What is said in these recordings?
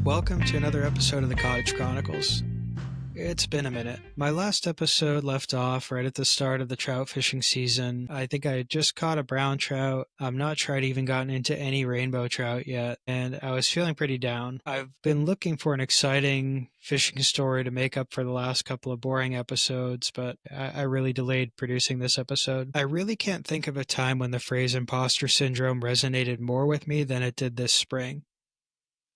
Welcome to another episode of the Cottage Chronicles. It's been a minute. My last episode left off right at the start of the trout fishing season. I think I had just caught a brown trout. I'm not sure I'd even gotten into any rainbow trout yet, and I was feeling pretty down. I've been looking for an exciting fishing story to make up for the last couple of boring episodes, but I really delayed producing this episode. I really can't think of a time when the phrase imposter syndrome resonated more with me than it did this spring.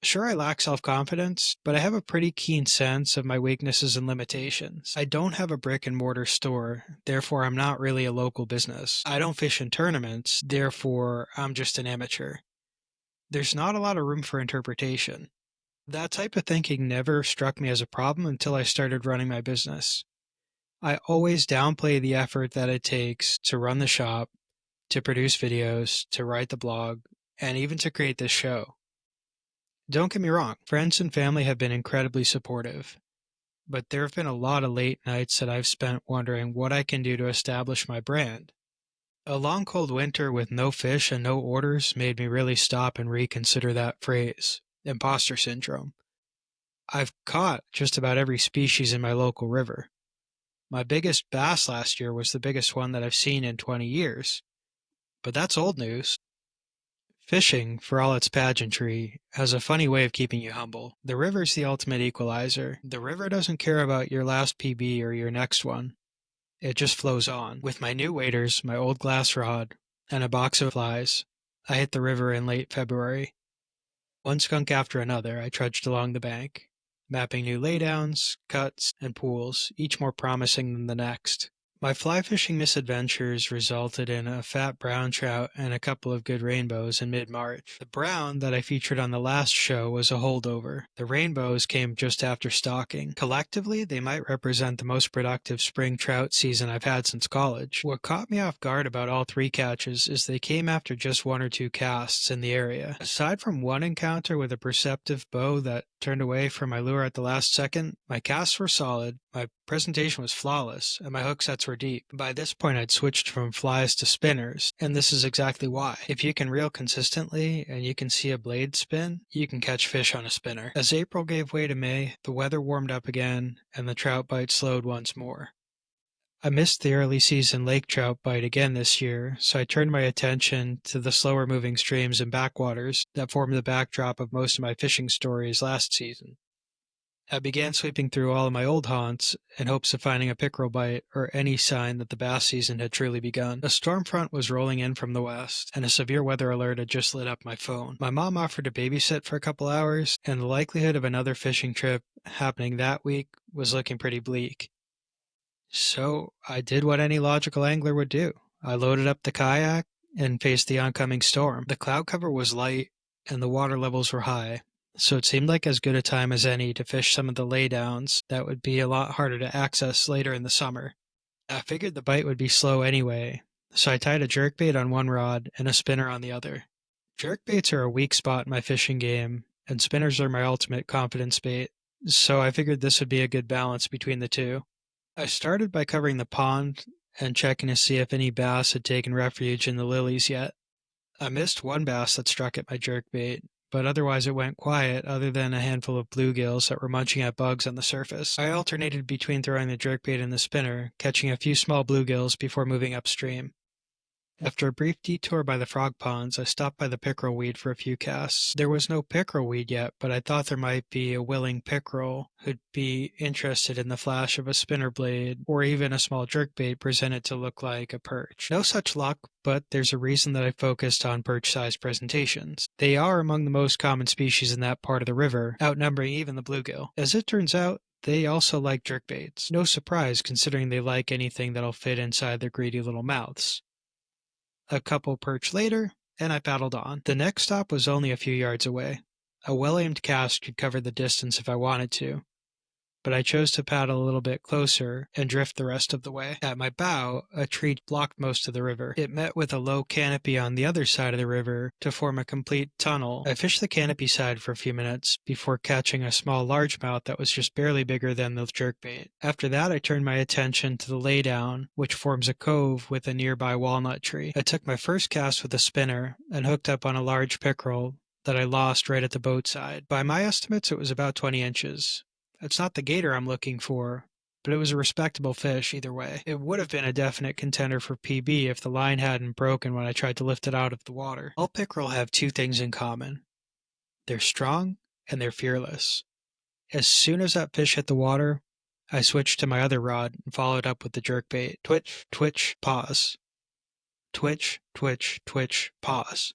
Sure, I lack self-confidence, but I have a pretty keen sense of my weaknesses and limitations. I don't have a brick and mortar store, therefore I'm not really a local business. I don't fish in tournaments, therefore I'm just an amateur. There's not a lot of room for interpretation. That type of thinking never struck me as a problem until I started running my business. I always downplay the effort that it takes to run the shop, to produce videos, to write the blog, and even to create this show. Don't get me wrong, friends and family have been incredibly supportive, but there have been a lot of late nights that I've spent wondering what I can do to establish my brand. A long cold winter with no fish and no orders made me really stop and reconsider that phrase, imposter syndrome. I've caught just about every species in my local river. My biggest bass last year was the biggest one that I've seen in 20 years, but that's old news. Fishing, for all its pageantry, has a funny way of keeping you humble. The river's the ultimate equalizer. The river doesn't care about your last PB or your next one. It just flows on. With my new waders, my old glass rod, and a box of flies, I hit the river in late February. One skunk after another, I trudged along the bank, mapping new laydowns, cuts, and pools, each more promising than the next. My fly fishing misadventures resulted in a fat brown trout and a couple of good rainbows in mid-March. The brown that I featured on the last show was a holdover. The rainbows came just after stocking. Collectively, they might represent the most productive spring trout season I've had since college. What caught me off guard about all three catches is they came after just one or two casts in the area. Aside from one encounter with a perceptive bow that turned away from my lure at the last second, my casts were solid, my presentation was flawless, and my hook sets were deep. By this point, I'd switched from flies to spinners, and this is exactly why. If you can reel consistently and you can see a blade spin, you can catch fish on a spinner. As April gave way to May, the weather warmed up again, and the trout bite slowed once more. I missed the early season lake trout bite again this year, so I turned my attention to the slower moving streams and backwaters that formed the backdrop of most of my fishing stories last season. I began sweeping through all of my old haunts in hopes of finding a pickerel bite or any sign that the bass season had truly begun. A storm front was rolling in from the west, and a severe weather alert had just lit up my phone. My mom offered to babysit for a couple hours, and the likelihood of another fishing trip happening that week was looking pretty bleak. So I did what any logical angler would do. I loaded up the kayak and faced the oncoming storm. The cloud cover was light and the water levels were high, so it seemed like as good a time as any to fish some of the laydowns that would be a lot harder to access later in the summer. I figured the bite would be slow anyway, so I tied a jerkbait on one rod and a spinner on the other. Jerkbaits are a weak spot in my fishing game, and spinners are my ultimate confidence bait, so I figured this would be a good balance between the two. I started by covering the pond and checking to see if any bass had taken refuge in the lilies yet. I missed one bass that struck at my jerkbait, but otherwise it went quiet other than a handful of bluegills that were munching at bugs on the surface. I alternated between throwing the jerkbait and the spinner, catching a few small bluegills before moving upstream. After a brief detour by the frog ponds, I stopped by the pickerel weed for a few casts. There was no pickerel weed yet, but I thought there might be a willing pickerel who'd be interested in the flash of a spinner blade or even a small jerkbait presented to look like a perch. No such luck, but there's a reason that I focused on perch-sized presentations. They are among the most common species in that part of the river, outnumbering even the bluegill. As it turns out, they also like jerkbaits. No surprise considering they like anything that'll fit inside their greedy little mouths. A couple perch later, and I paddled on. The next stop was only a few yards away. A well-aimed cast could cover the distance if I wanted to, but I chose to paddle a little bit closer and drift the rest of the way. At my bow, a tree blocked most of the river. It met with a low canopy on the other side of the river to form a complete tunnel. I fished the canopy side for a few minutes before catching a small largemouth that was just barely bigger than the jerkbait. After that, I turned my attention to the laydown, which forms a cove with a nearby walnut tree. I took my first cast with a spinner and hooked up on a large pickerel that I lost right at the boat side. By my estimates, it was about 20 inches. It's not the gator I'm looking for, but it was a respectable fish either way. It would have been a definite contender for PB if the line hadn't broken when I tried to lift it out of the water. All pickerel have two things in common. They're strong and they're fearless. As soon as that fish hit the water, I switched to my other rod and followed up with the jerkbait. Twitch, twitch, pause. Twitch, twitch, twitch, pause.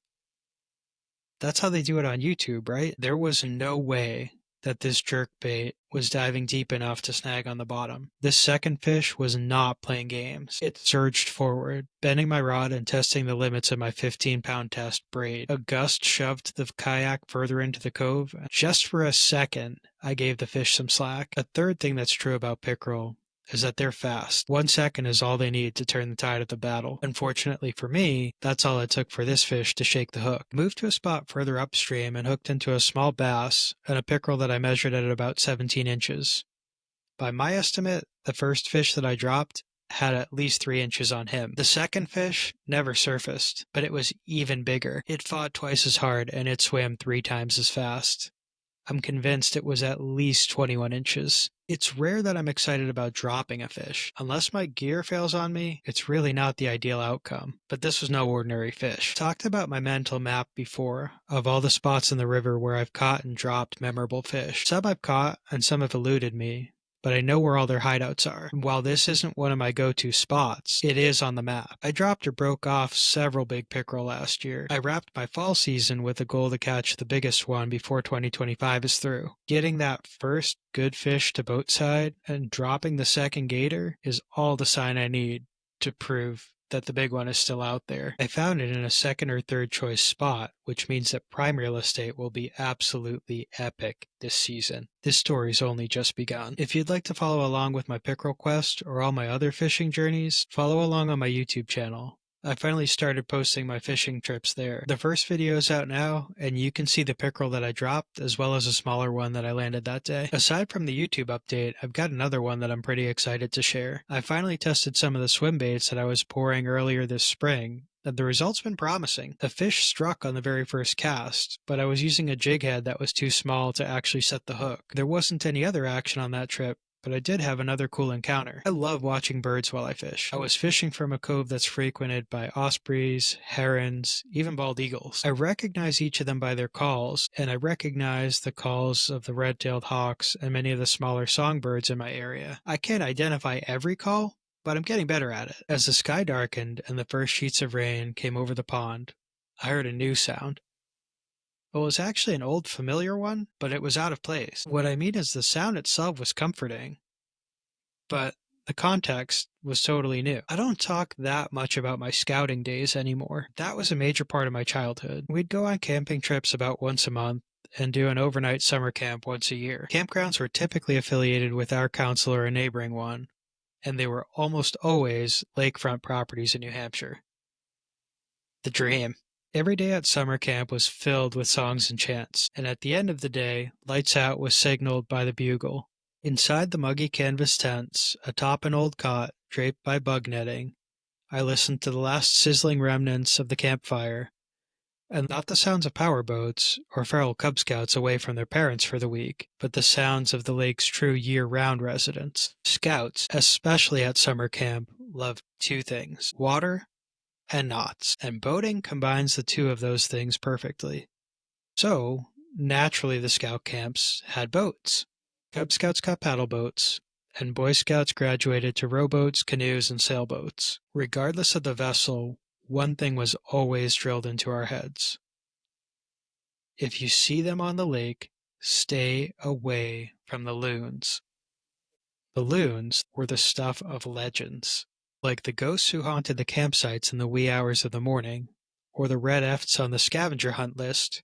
That's how they do it on YouTube, right? There was no way that this jerkbait was diving deep enough to snag on the bottom. This second fish was not playing games. It surged forward, bending my rod and testing the limits of my 15-pound test braid. A gust shoved the kayak further into the cove. Just for a second, I gave the fish some slack. A third thing that's true about pickerel is that they're fast. 1 second is all they need to turn the tide of the battle. Unfortunately for me, that's all it took for this fish to shake the hook. Moved to a spot further upstream and hooked into a small bass and a pickerel that I measured at about 17 inches. By my estimate, the first fish that I dropped had at least 3 inches on him. The second fish never surfaced, but it was even bigger. It fought twice as hard and it swam 3 times as fast. I'm convinced it was at least 21 inches. It's rare that I'm excited about dropping a fish. Unless my gear fails on me, it's really not the ideal outcome. But this was no ordinary fish. Talked about my mental map before of all the spots in the river where I've caught and dropped memorable fish. Some I've caught and some have eluded me, but I know where all their hideouts are. And while this isn't one of my go-to spots, it is on the map. I dropped or broke off several big pickerel last year. I wrapped my fall season with a goal to catch the biggest one before 2025 is through. Getting that first good fish to boat side and dropping the second gator is all the sign I need to prove that the big one is still out there. I found it in a second or third choice spot, which means that prime real estate will be absolutely epic this season. This story's only just begun. If you'd like to follow along with my Pickerel Quest or all my other fishing journeys, follow along on my YouTube channel. I finally started posting my fishing trips there. The first video is out now, and you can see the pickerel that I dropped, as well as a smaller one that I landed that day. Aside from the YouTube update, I've got another one that I'm pretty excited to share. I finally tested some of the swim baits that I was pouring earlier this spring, and the results been promising. A fish struck on the very first cast, but I was using a jig head that was too small to actually set the hook. There wasn't any other action on that trip, but I did have another cool encounter. I love watching birds while I fish. I was fishing from a cove that's frequented by ospreys, herons, even bald eagles. I recognize each of them by their calls, and I recognize the calls of the red-tailed hawks and many of the smaller songbirds in my area. I can't identify every call, but I'm getting better at it. As the sky darkened and the first sheets of rain came over the pond, I heard a new sound. It was actually an old familiar one, but it was out of place. What I mean is the sound itself was comforting, but the context was totally new. I don't talk that much about my scouting days anymore. That was a major part of my childhood. We'd go on camping trips about once a month and do an overnight summer camp once a year. Campgrounds were typically affiliated with our council or a neighboring one, and they were almost always lakefront properties in New Hampshire. The dream. Every day at summer camp was filled with songs and chants, and at the end of the day, lights out was signaled by the bugle. Inside the muggy canvas tents, atop an old cot draped by bug netting, I listened to the last sizzling remnants of the campfire, and not the sounds of power boats or feral Cub Scouts away from their parents for the week, but the sounds of the lake's true year-round residents. Scouts, especially at summer camp, love two things: water and knots, and boating combines the two of those things perfectly. So, naturally the scout camps had boats. Cub Scouts got paddle boats, and Boy Scouts graduated to rowboats, canoes, and sailboats. Regardless of the vessel, one thing was always drilled into our heads. If you see them on the lake, stay away from the loons. The loons were the stuff of legends, like the ghosts who haunted the campsites in the wee hours of the morning, or the red efts on the scavenger hunt list.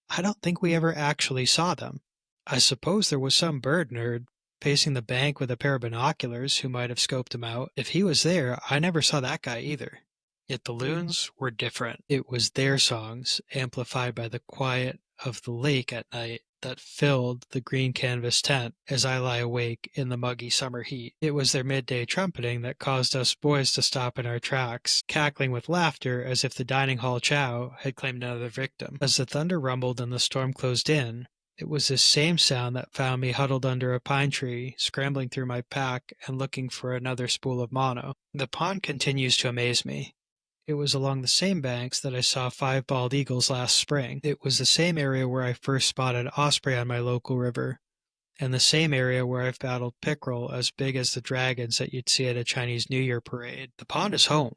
I don't think we ever actually saw them. I suppose there was some bird nerd pacing the bank with a pair of binoculars who might have scoped them out. If he was there, I never saw that guy either. Yet the loons were different. It was their songs, amplified by the quiet of the lake at night, that filled the green canvas tent as I lie awake in the muggy summer heat. It was their midday trumpeting that caused us boys to stop in our tracks, cackling with laughter as if the dining hall chow had claimed another victim. As the thunder rumbled and the storm closed in, it was this same sound that found me huddled under a pine tree, scrambling through my pack and looking for another spool of mono. The pond continues to amaze me. It was along the same banks that I saw 5 bald eagles last spring. It was the same area where I first spotted osprey on my local river, and the same area where I've battled pickerel as big as the dragons that you'd see at a Chinese New Year parade. The pond is home.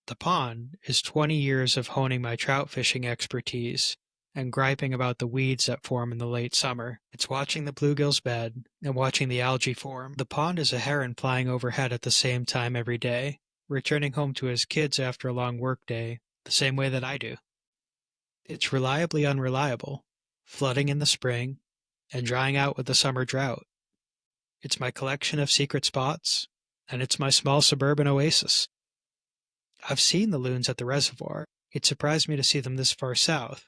The pond is 20 years of honing my trout fishing expertise and griping about the weeds that form in the late summer. It's watching the bluegills bed and watching the algae form. The pond is a heron flying overhead at the same time every day, returning home to his kids after a long workday, the same way that I do. It's reliably unreliable, flooding in the spring and drying out with the summer drought. It's my collection of secret spots, and it's my small suburban oasis. I've seen the loons at the reservoir. It surprised me to see them this far south,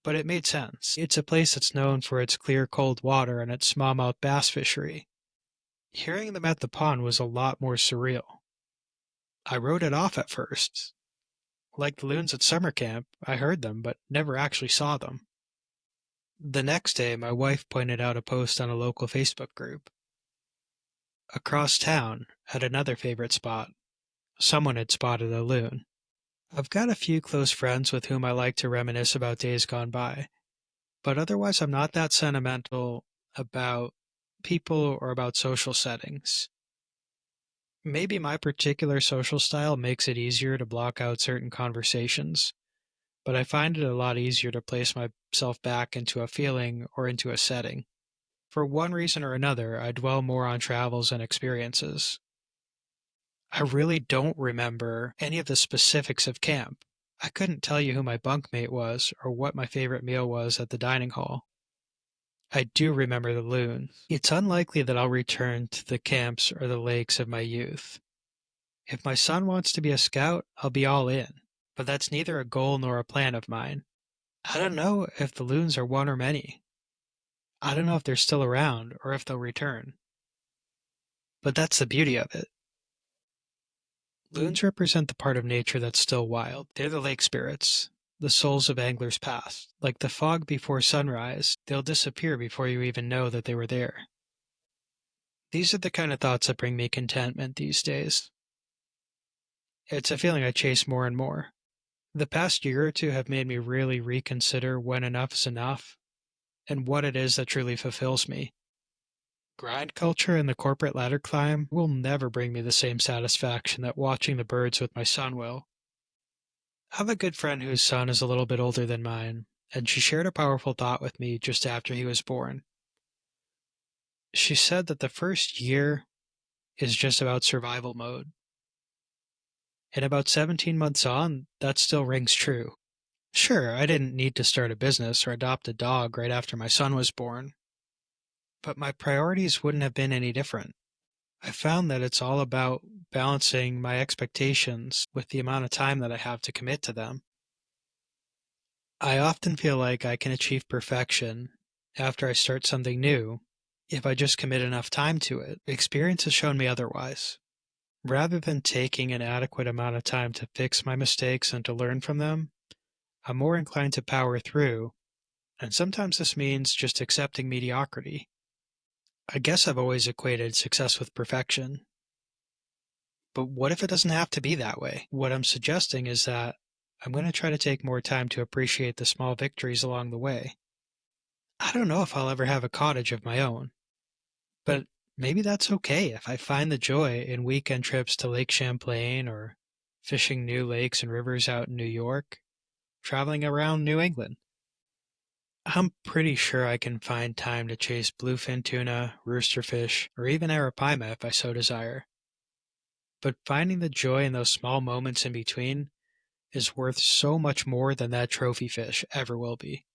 but it made sense. It's a place that's known for its clear, cold water and its smallmouth bass fishery. Hearing them at the pond was a lot more surreal. I wrote it off at first. Like the loons at summer camp, I heard them but never actually saw them. The next day, my wife pointed out a post on a local Facebook group. Across town, at another favorite spot, someone had spotted a loon. I've got a few close friends with whom I like to reminisce about days gone by, but otherwise I'm not that sentimental about people or about social settings. Maybe my particular social style makes it easier to block out certain conversations, but I find it a lot easier to place myself back into a feeling or into a setting. For one reason or another, I dwell more on travels and experiences. I really don't remember any of the specifics of camp. I couldn't tell you who my bunkmate was or what my favorite meal was at the dining hall. I do remember the loons. It's unlikely that I'll return to the camps or the lakes of my youth. If my son wants to be a scout, I'll be all in, but that's neither a goal nor a plan of mine. I don't know if the loons are one or many. I don't know if they're still around or if they'll return. But that's the beauty of it. Loons represent the part of nature that's still wild. They're the lake spirits, the souls of anglers past. Like the fog before sunrise, they'll disappear before you even know that they were there. These are the kind of thoughts that bring me contentment these days. It's a feeling I chase more and more. The past year or two have made me really reconsider when enough is enough and what it is that truly fulfills me. Grind culture and the corporate ladder climb will never bring me the same satisfaction that watching the birds with my son will. I have a good friend whose son is a little bit older than mine, and she shared a powerful thought with me just after he was born. She said that the first year is just about survival mode. And about 17 months on, that still rings true. Sure, I didn't need to start a business or adopt a dog right after my son was born, but my priorities wouldn't have been any different. I found that it's all about balancing my expectations with the amount of time that I have to commit to them. I often feel like I can achieve perfection after I start something new if I just commit enough time to it. Experience has shown me otherwise. Rather than taking an adequate amount of time to fix my mistakes and to learn from them, I'm more inclined to power through, and sometimes this means just accepting mediocrity. I guess I've always equated success with perfection. But what if it doesn't have to be that way? What I'm suggesting is that I'm going to try to take more time to appreciate the small victories along the way. I don't know if I'll ever have a cottage of my own, but maybe that's okay if I find the joy in weekend trips to Lake Champlain or fishing new lakes and rivers out in New York, traveling around New England. I'm pretty sure I can find time to chase bluefin tuna, roosterfish, or even arapaima if I so desire. But finding the joy in those small moments in between is worth so much more than that trophy fish ever will be.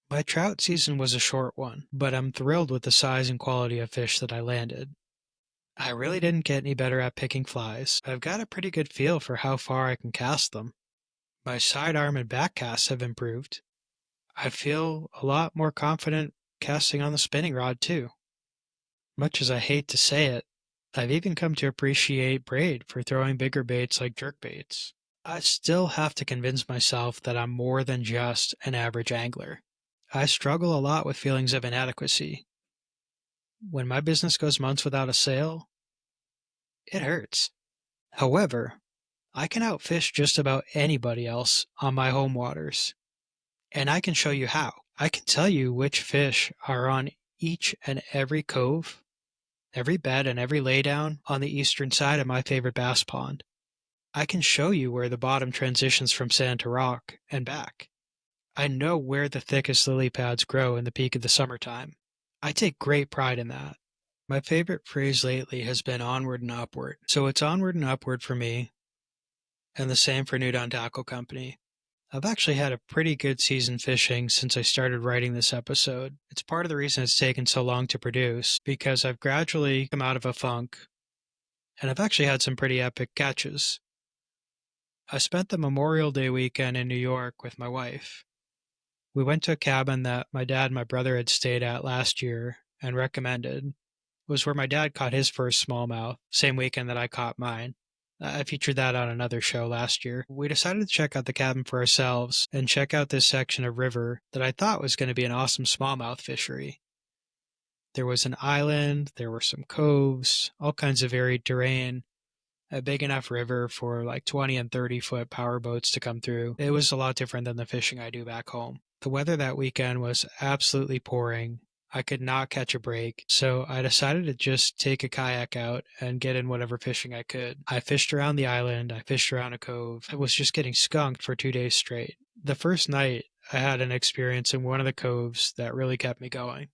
My trout season was a short one, but I'm thrilled with the size and quality of fish that I landed. I really didn't get any better at picking flies, but I've got a pretty good feel for how far I can cast them. My sidearm and back casts have improved. I feel a lot more confident casting on the spinning rod too. Much as I hate to say it, I've even come to appreciate braid for throwing bigger baits like jerk baits. I still have to convince myself that I'm more than just an average angler. I struggle a lot with feelings of inadequacy. When my business goes months without a sale, it hurts. However, I can outfish just about anybody else on my home waters, and I can show you how. I can tell you which fish are on each and every cove, every bed, and every laydown on the eastern side of my favorite bass pond. I can show you where the bottom transitions from sand to rock and back. I know where the thickest lily pads grow in the peak of the summertime. I take great pride in that. My favorite phrase lately has been onward and upward. So it's onward and upward for me, and the same for New Dawn Tackle Company. I've actually had a pretty good season fishing since I started writing this episode. It's part of the reason it's taken so long to produce, because I've gradually come out of a funk, and I've actually had some pretty epic catches. I spent the Memorial Day weekend in New York with my wife. We went to a cabin that my dad and my brother had stayed at last year and recommended. It was where my dad caught his first smallmouth, same weekend that I caught mine. I featured that on another show last year. We decided to check out the cabin for ourselves and check out this section of river that I thought was going to be an awesome smallmouth fishery. There was an island, there were some coves, all kinds of varied terrain, a big enough river for like 20 and 30-foot power boats to come through. It was a lot different than the fishing I do back home. The weather that weekend was absolutely pouring. I could not catch a break, so I decided to just take a kayak out and get in whatever fishing I could. I fished around the island, I fished around a cove. I was just getting skunked for 2 days straight. The first night, I had an experience in one of the coves that really kept me going.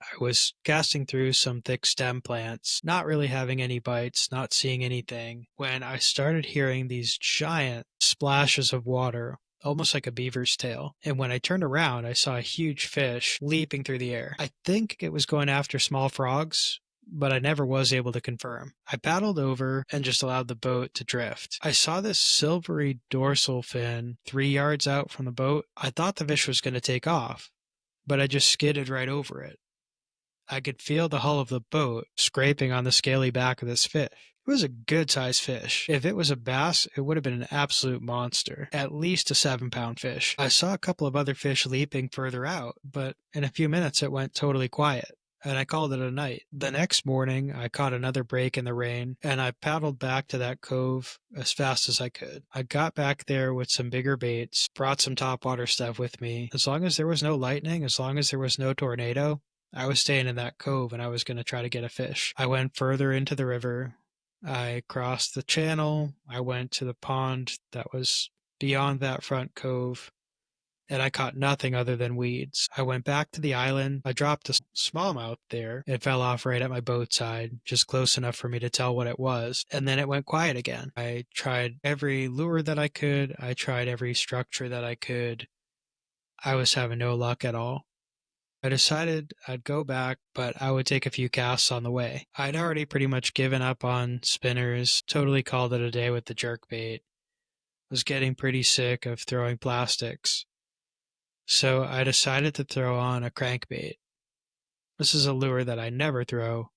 I was casting through some thick stem plants, not really having any bites, not seeing anything, when I started hearing these giant splashes of water, almost like a beaver's tail. And when I turned around, I saw a huge fish leaping through the air. I think it was going after small frogs, but I never was able to confirm. I paddled over and just allowed the boat to drift. I saw this silvery dorsal fin 3 yards out from the boat. I thought the fish was going to take off, but I just skidded right over it. I could feel the hull of the boat scraping on the scaly back of this fish. It was a good-sized fish. If it was a bass, it would have been an absolute monster. At least a 7-pound fish. I saw a couple of other fish leaping further out, but in a few minutes it went totally quiet, and I called it a night. The next morning, I caught another break in the rain, and I paddled back to that cove as fast as I could. I got back there with some bigger baits, brought some topwater stuff with me. As long as there was no lightning, as long as there was no tornado, I was staying in that cove and I was going to try to get a fish. I went further into the river. I crossed the channel. I went to the pond that was beyond that front cove, and I caught nothing other than weeds. I went back to the island. I dropped a smallmouth there. It fell off right at my boat side, just close enough for me to tell what it was, and then it went quiet again. I tried every lure that I could. I tried every structure that I could. I was having no luck at all. I decided I'd go back, but I would take a few casts on the way. I'd already pretty much given up on spinners, totally called it a day with the jerkbait. Was getting pretty sick of throwing plastics. So I decided to throw on a crankbait. This is a lure that I never throw.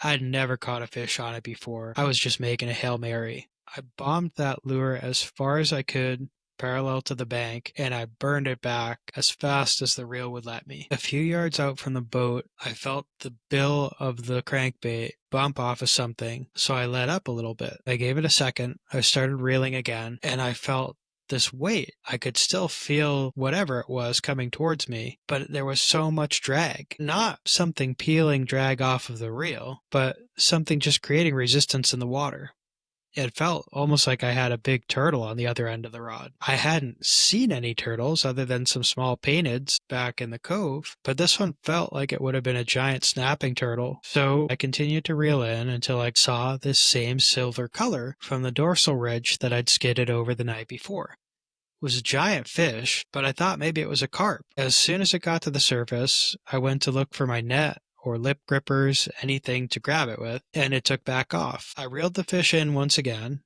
I'd never caught a fish on it before. I was just making a Hail Mary. I bombed that lure as far as I could, parallel to the bank, and I burned it back as fast as the reel would let me. A few yards out from the boat, I felt the bill of the crankbait bump off of something, so I let up a little bit. I gave it a second, I started reeling again, and I felt this weight. I could still feel whatever it was coming towards me, but there was so much drag. Not something peeling drag off of the reel, but something just creating resistance in the water. It felt almost like I had a big turtle on the other end of the rod. I hadn't seen any turtles other than some small painted back in the cove, but this one felt like it would have been a giant snapping turtle. So I continued to reel in until I saw this same silver color from the dorsal ridge that I'd skidded over the night before. It was a giant fish, but I thought maybe it was a carp. As soon as it got to the surface, I went to look for my net or lip grippers, anything to grab it with, and it took back off. I reeled the fish in once again,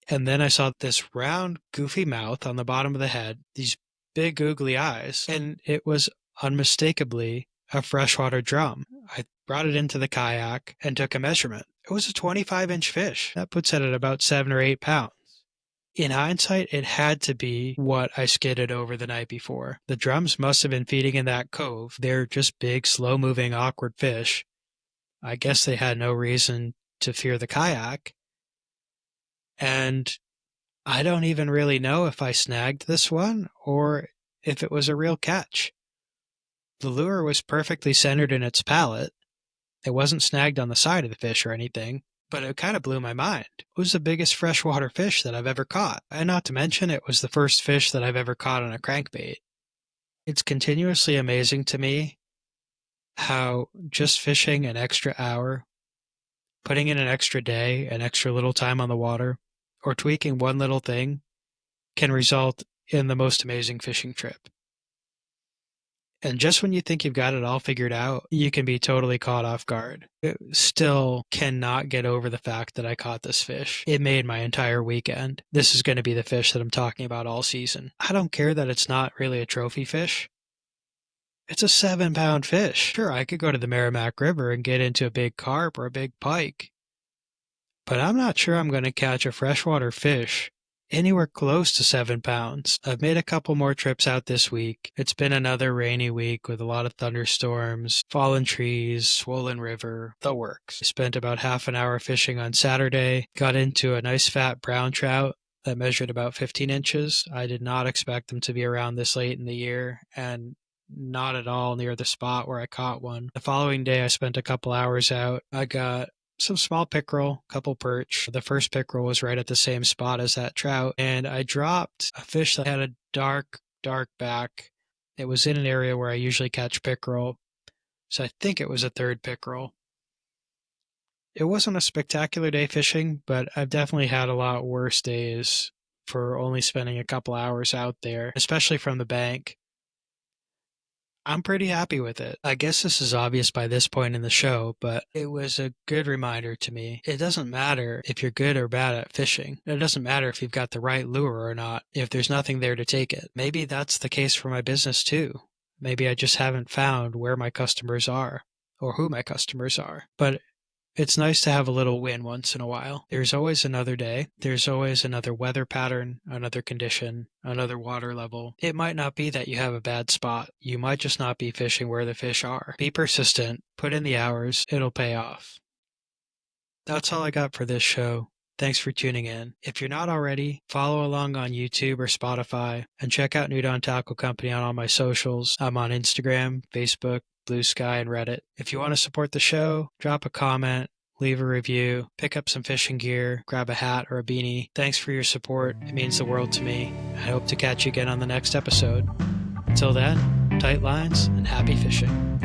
and then I saw this round, goofy mouth on the bottom of the head, these big googly eyes, and it was unmistakably a freshwater drum. I brought it into the kayak and took a measurement. It was a 25-inch fish. That puts it at about 7 or 8 pounds. In hindsight, it had to be what I skidded over the night before. The drums must have been feeding in that cove. They're just big, slow-moving, awkward fish. I guess they had no reason to fear the kayak. And I don't even really know if I snagged this one or if it was a real catch. The lure was perfectly centered in its palate. It wasn't snagged on the side of the fish or anything, but it kind of blew my mind. It was the biggest freshwater fish that I've ever caught, and not to mention it was the first fish that I've ever caught on a crankbait. It's continuously amazing to me how just fishing an extra hour, putting in an extra day, an extra little time on the water, or tweaking one little thing can result in the most amazing fishing trip. And just when you think you've got it all figured out, you can be totally caught off guard. It still cannot get over the fact that I caught this fish. It made my entire weekend. This is going to be the fish that I'm talking about all season. I don't care that it's not really a trophy fish. It's a 7-pound fish. Sure, I could go to the Merrimack River and get into a big carp or a big pike, but I'm not sure I'm going to catch a freshwater fish anywhere close to 7 pounds. I've made a couple more trips out this week. It's been another rainy week with a lot of thunderstorms, fallen trees, swollen river, the works. I spent about half an hour fishing on Saturday, got into a nice fat brown trout that measured about 15 inches. I did not expect them to be around this late in the year, and not at all near the spot where I caught one. The following day, I spent a couple hours out. I got some small pickerel, couple perch. The first pickerel was right at the same spot as that trout, and I dropped a fish that had a dark back. It was in an area where I usually catch pickerel, so I think it was a third pickerel. It wasn't a spectacular day fishing, but I've definitely had a lot worse days for only spending a couple hours out there, especially from the bank. I'm pretty happy with it. I guess this is obvious by this point in the show, but it was a good reminder to me. It doesn't matter if you're good or bad at fishing. It doesn't matter if you've got the right lure or not, if there's nothing there to take it. Maybe that's the case for my business too. Maybe I just haven't found where my customers are or who my customers are. But it's nice to have a little win once in a while. There's always another day. There's always another weather pattern, another condition, another water level. It might not be that you have a bad spot. You might just not be fishing where the fish are. Be persistent. Put in the hours. It'll pay off. That's all I got for this show. Thanks for tuning in. If you're not already, follow along on YouTube or Spotify, and check out New Dawn Tackle Company on all my socials. I'm on Instagram, Facebook, Blue Sky, and Reddit. If you want to support the show, drop a comment, leave a review, pick up some fishing gear, grab a hat or a beanie. Thanks for your support. It means the world to me. I hope to catch you again on the next episode. Until then, tight lines and happy fishing.